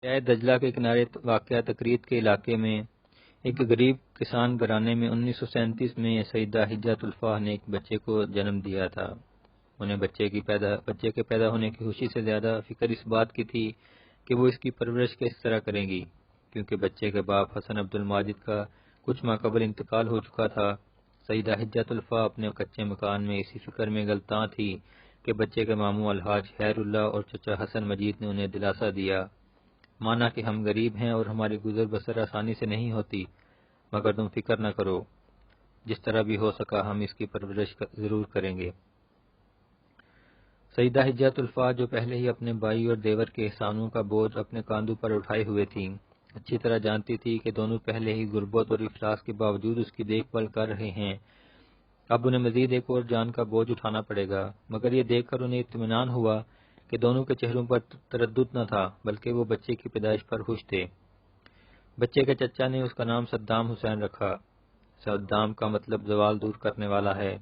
دجلہ کے کنارے واقع تکریت کے علاقے میں ایک غریب کسان گھرانے میں 1937 میں سیدہ حجت الفاح نے ایک بچے کو جنم دیا تھا۔ انہیں بچے کے پیدا ہونے کی خوشی سے زیادہ فکر اس بات کی تھی کہ وہ اس کی پرورش کس طرح کریں گی، کیونکہ بچے کے باپ حسن عبد الماجد کا کچھ ماہ قبل انتقال ہو چکا تھا۔ سیدہ حجت الفاح اپنے کچے مکان میں اسی فکر میں غلطاں تھی کہ بچے کے ماموں الحاج خیر اللہ اور چچا حسن مجید نے انہیں دلاسا دیا، مانا کہ ہم غریب ہیں اور ہماری گزر بسر آسانی سے نہیں ہوتی، مگر تم فکر نہ کرو، جس طرح بھی ہو سکا ہم اس کی پرورش ضرور کریں گے۔ سیدہ حجت الفاح جو پہلے ہی اپنے بھائی اور دیور کے احسانوں کا بوجھ اپنے کاندھوں پر اٹھائے ہوئے تھیں، اچھی طرح جانتی تھی کہ دونوں پہلے ہی غربت اور افلاس کے باوجود اس کی دیکھ بھال کر رہے ہیں، اب انہیں مزید ایک اور جان کا بوجھ اٹھانا پڑے گا۔ مگر یہ دیکھ کر انہیں اطمینان ہوا کہ دونوں کے چہروں پر تردد نہ تھا، بلکہ وہ بچے کی پیدائش پر خوش تھے۔ بچے کے چچا نے اس کا نام صدام حسین رکھا۔ صدام کا مطلب زوال دور کرنے والا ہے۔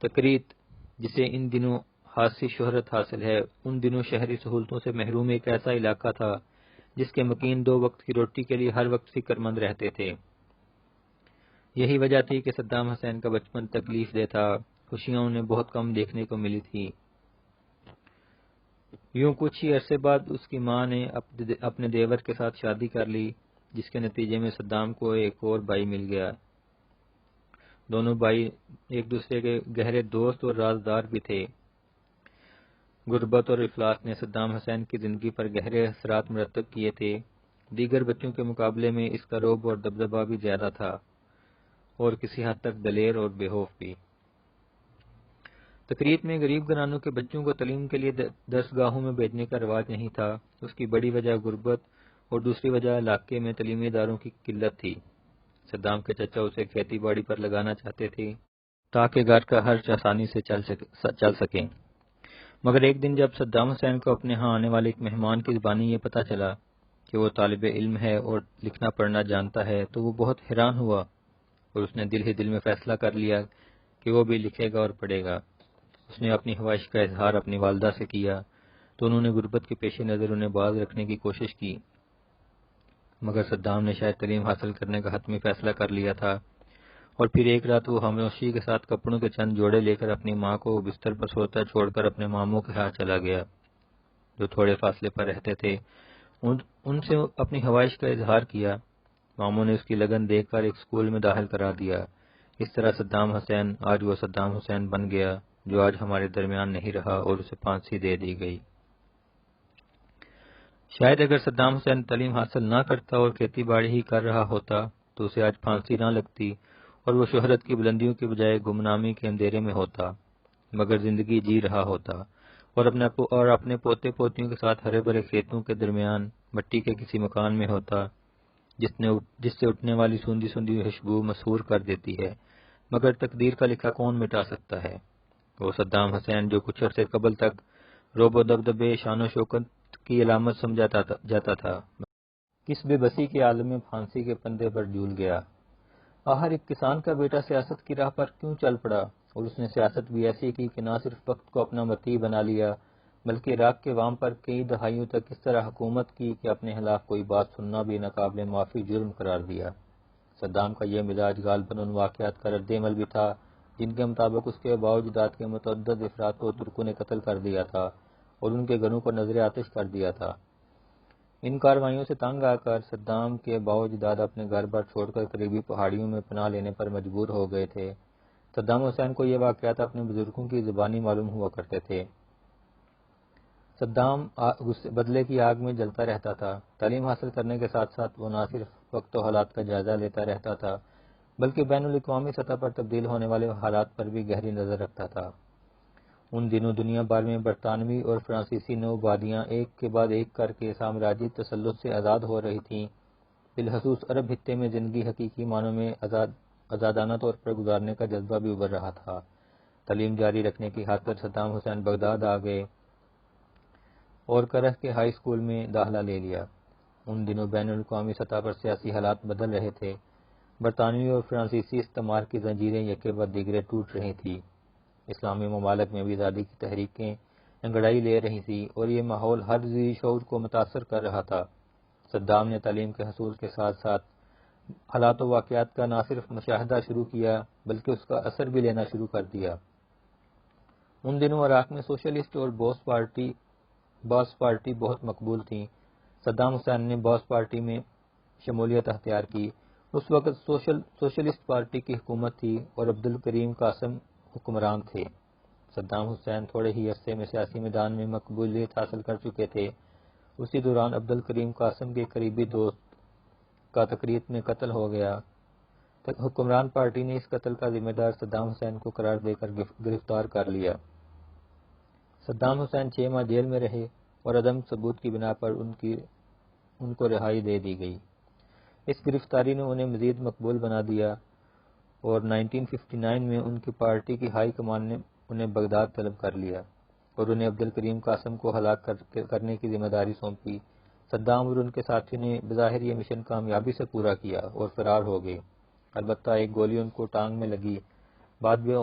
تکریت، جسے ان دنوں خاصی شہرت حاصل ہے، ان دنوں شہری سہولتوں سے محروم ایک ایسا علاقہ تھا جس کے مکین 2 وقت کی روٹی کے لیے ہر وقت فکر مند رہتے تھے۔ یہی وجہ تھی کہ صدام حسین کا بچپن تکلیف دہ تھا، خوشیاں انہیں بہت کم دیکھنے کو ملی تھی۔ یوں کچھ ہی عرصے بعد اس کی ماں نے اپنے دیور کے ساتھ شادی کر لی، جس کے نتیجے میں صدام کو ایک اور بھائی مل گیا۔ دونوں بھائی ایک دوسرے کے گہرے دوست اور رازدار بھی تھے۔ غربت اور افلاس نے صدام حسین کی زندگی پر گہرے اثرات مرتب کیے تھے۔ دیگر بچوں کے مقابلے میں اس کا رعب اور دبدبہ بھی زیادہ تھا، اور کسی حد تک دلیر اور بے خوف بھی۔ تکریت میں غریب گھرانوں کے بچوں کو تعلیم کے لیے درسگاہوں میں بھیجنے کا رواج نہیں تھا۔ اس کی بڑی وجہ غربت اور دوسری وجہ علاقے میں تعلیمی اداروں کی قلت تھی۔ صدام کے چچا اسے کھیتی باڑی پر لگانا چاہتے تھے تاکہ گھر کا خرچ آسانی سے چل سکیں۔ مگر ایک دن جب صدام حسین کو اپنے ہاں آنے والے ایک مہمان کی زبانی یہ پتہ چلا کہ وہ طالب علم ہے اور لکھنا پڑھنا جانتا ہے تو وہ بہت حیران ہوا، اور اس نے دل ہی دل میں فیصلہ کر لیا کہ وہ بھی لکھے گا اور پڑھے گا۔ اس نے اپنی خواہش کا اظہار اپنی والدہ سے کیا تو انہوں نے غربت کے پیش نظر انہیں باز رکھنے کی کوشش کی، مگر صدام نے شاید تعلیم حاصل کرنے کا حتمی فیصلہ کر لیا تھا، اور پھر ایک رات وہ خاموشی کے ساتھ کپڑوں کے چند جوڑے لے کر اپنی ماں کو بستر پر سوتا چھوڑ کر اپنے ماموں کے ہاتھ چلا گیا، جو تھوڑے فاصلے پر رہتے تھے۔ ان سے اپنی خواہش کا اظہار کیا۔ ماموں نے اس کی لگن دیکھ کر ایک اسکول میں داخل کرا دیا۔ اس طرح صدام حسین آج وہ صدام حسین بن گیا جو آج ہمارے درمیان نہیں رہا، اور اسے پھانسی دے دی گئی۔ شاید اگر صدام حسین تعلیم حاصل نہ کرتا اور کھیتی باڑی ہی کر رہا ہوتا تو اسے آج پھانسی نہ لگتی، اور وہ شہرت کی بلندیوں کے بجائے گمنامی کے اندھیرے میں ہوتا، مگر زندگی جی رہا ہوتا، اور اپنے پوتے پوتیوں کے ساتھ ہرے بھرے کھیتوں کے درمیان مٹی کے کسی مکان میں ہوتا جس سے اٹھنے والی سوندھی سوندھی خوشبو مسحور کر دیتی ہے، مگر تقدیر کا لکھا کون مٹا سکتا ہے۔ وہ صدام حسین جو کچھ عرصے قبل تک رعب و دبدبے، شان و شوکت کی علامت سمجھا جاتا تھا، کس بے بسی کے عالم میں پھانسی کے پندے پر جھول گیا۔ آخر ایک کسان کا بیٹا سیاست کی راہ پر کیوں چل پڑا، اور اس نے سیاست بھی ایسی کی کہ نہ صرف وقت کو اپنا مطیع بنا لیا، بلکہ عراق کے وام پر کئی دہائیوں تک اس طرح حکومت کی کہ اپنے خلاف کوئی بات سننا بھی ناقابل معافی جرم قرار دیا۔ صدام کا یہ مزاج غالباً ان واقعات کا رد عمل بھی تھا جن کے مطابق اس کے آباء و اجداد کے متعدد افراد کو ترکوں نے قتل کر دیا تھا اور ان کے گھروں کو نظر آتش کر دیا تھا۔ ان کارروائیوں سے تنگ آ کر صدام کے آباء و اجداد اپنے گھر بار چھوڑ کر قریبی پہاڑیوں میں پناہ لینے پر مجبور ہو گئے تھے۔ صدام حسین کو یہ واقعات اپنے بزرگوں کی زبانی معلوم ہوا کرتے تھے۔ صدام بدلے کی آگ میں جلتا رہتا تھا۔ تعلیم حاصل کرنے کے ساتھ ساتھ وہ نہ صرف وقت و حالات کا جائزہ لیتا رہتا تھا بلکہ بین الاقوامی سطح پر تبدیل ہونے والے حالات پر بھی گہری نظر رکھتا تھا۔ ان دنوں دنیا بھر میں برطانوی اور فرانسیسی نو آبادیاں ایک کے بعد ایک کر کے سامراجی تسلط سے آزاد ہو رہی تھیں۔ بالخصوص عرب خطے میں زندگی حقیقی معنوں میں آزادانہ طور پر گزارنے کا جذبہ بھی ابھر رہا تھا۔ تعلیم جاری رکھنے کی خاطر صدام حسین بغداد آ گئے اور کرہ کے ہائی اسکول میں داخلہ لے لیا۔ ان دنوں بین الاقوامی سطح پر سیاسی حالات بدل رہے تھے۔ برطانوی اور فرانسیسی استعمار کی زنجیریں یکے بعد دیگرے ٹوٹ رہی تھیں۔ اسلامی ممالک میں بھی آزادی کی تحریکیں انگڑائی لے رہی تھی اور یہ ماحول ہر ذی شعور کو متاثر کر رہا تھا۔ صدام نے تعلیم کے حصول کے ساتھ ساتھ حالات و واقعات کا نہ صرف مشاہدہ شروع کیا بلکہ اس کا اثر بھی لینا شروع کر دیا۔ ان دنوں عراق میں سوشلسٹ اور باس پارٹی بہت مقبول تھیں۔ صدام حسین نے باس پارٹی میں شمولیت اختیار کی۔ اس وقت سوشلسٹ پارٹی کی حکومت تھی اور عبدالکریم قاسم حکمران تھے۔ صدام حسین تھوڑے ہی عرصے میں سیاسی میدان میں مقبولیت حاصل کر چکے تھے۔ اسی دوران عبدالکریم قاسم کے قریبی دوست کا تقریب میں قتل ہو گیا۔ حکمران پارٹی نے اس قتل کا ذمہ دار صدام حسین کو قرار دے کر گرفتار کر لیا۔ صدام حسین 6 ماہ جیل میں رہے اور عدم ثبوت کی بنا پر ان کو رہائی دے دی گئی۔ اس گرفتاری نے انہیں مزید مقبول بنا دیا اور 1959 میں ان کی پارٹی کی ہائی کمان نے انہیں بغداد طلب کر لیا اور انہیں عبدالکریم قاسم کو ہلاک کرنے کی ذمہ داری سونپی۔ صدام اور ان کے ساتھیوں نے بظاہر یہ مشن کامیابی سے پورا کیا اور فرار ہو گئے، البتہ ایک گولی ان کو ٹانگ میں لگی۔ بعد میں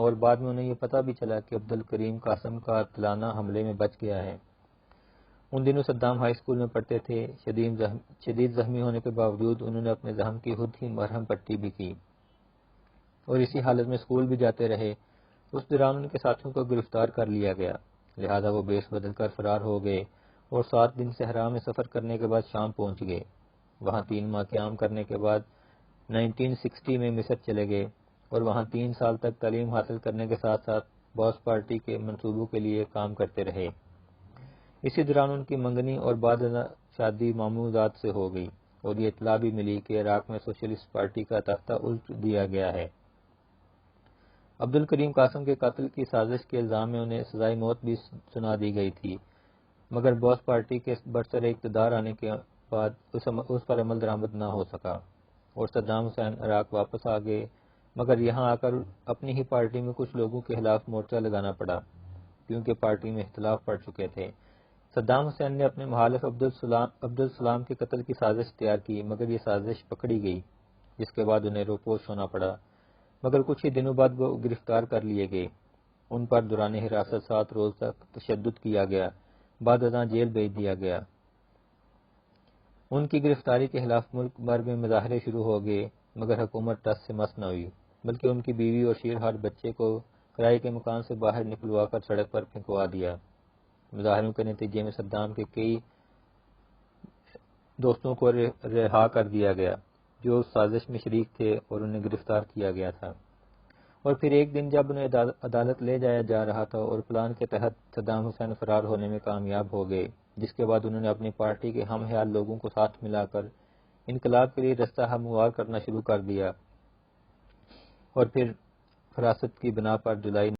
انہیں یہ پتہ بھی چلا کہ عبدالکریم قاسم کا قاتلانہ حملے میں بچ گیا ہے۔ ان دنوں صدام ہائی اسکول میں پڑھتے تھے۔ شدید زخمی ہونے کے باوجود انہوں نے اپنے زخم کی خود ہی مرہم پٹی بھی کی اور اسی حالت میں اسکول بھی جاتے رہے۔ اس دوران ان کے ساتھیوں کو گرفتار کر لیا گیا، لہذا وہ بیس بدل کر فرار ہو گئے اور 7 دن صحرا میں سفر کرنے کے بعد شام پہنچ گئے۔ وہاں 3 ماہ قیام کرنے کے بعد 1960 میں مصر چلے گئے اور وہاں 3 سال تک تعلیم حاصل کرنے کے ساتھ ساتھ باس پارٹی کے منصوبوں کے لیے کام کرتے رہے۔ اسی دوران ان کی منگنی اور بعد ازاں شادی ماموں ذات سے ہو گئی اور یہ اطلاع بھی ملی کہ عراق میں سوشلسٹ پارٹی کا تختہ الٹ دیا گیا ہے۔ عبدالکریم قاسم کے قتل کی سازش کے الزام میں انہیں سزائے موت بھی سنا دی گئی تھی، مگر باس پارٹی کے برسر اقتدار آنے کے بعد اس پر عمل درآمد نہ ہو سکا اور صدام حسین عراق واپس آ گئے، مگر یہاں آ کر اپنی ہی پارٹی میں کچھ لوگوں کے خلاف مورچہ لگانا پڑا کیونکہ پارٹی میں اختلاف پڑ چکے تھے۔ صدام حسین نے اپنے مخالف عبدالسلام کے قتل کی سازش تیار کی، مگر یہ سازش پکڑی گئی، جس کے بعد انہیں روپوش ہونا پڑا، مگر کچھ ہی دنوں بعد وہ گرفتار کر لیے گئے۔ ان پر دوران حراست 7 روز تک تشدد کیا گیا، بعد ازاں جیل بھیج دیا گیا۔ ان کی گرفتاری کے خلاف ملک بھر میں مظاہرے شروع ہو گئے، مگر حکومت ٹس سے مس نہ ہوئی، بلکہ ان کی بیوی اور شیرہار بچے کو کرائے کے مکان سے باہر نکلوا کر سڑک پر پھینکوا دیا۔ مظاہروں کے نتیجے میں صدام کے کئی دوستوں کو رہا کر دیا گیا جو اس سازش میں شریک تھے اور انہیں گرفتار کیا گیا تھا، اور پھر ایک دن جب انہیں عدالت لے جایا جا رہا تھا اور پلان کے تحت صدام حسین فرار ہونے میں کامیاب ہو گئے، جس کے بعد انہوں نے اپنی پارٹی کے ہم خیال لوگوں کو ساتھ ملا کر انقلاب کے لیے رستہ ہموار کرنا شروع کر دیا اور پھر فراست کی بنا پر جولائی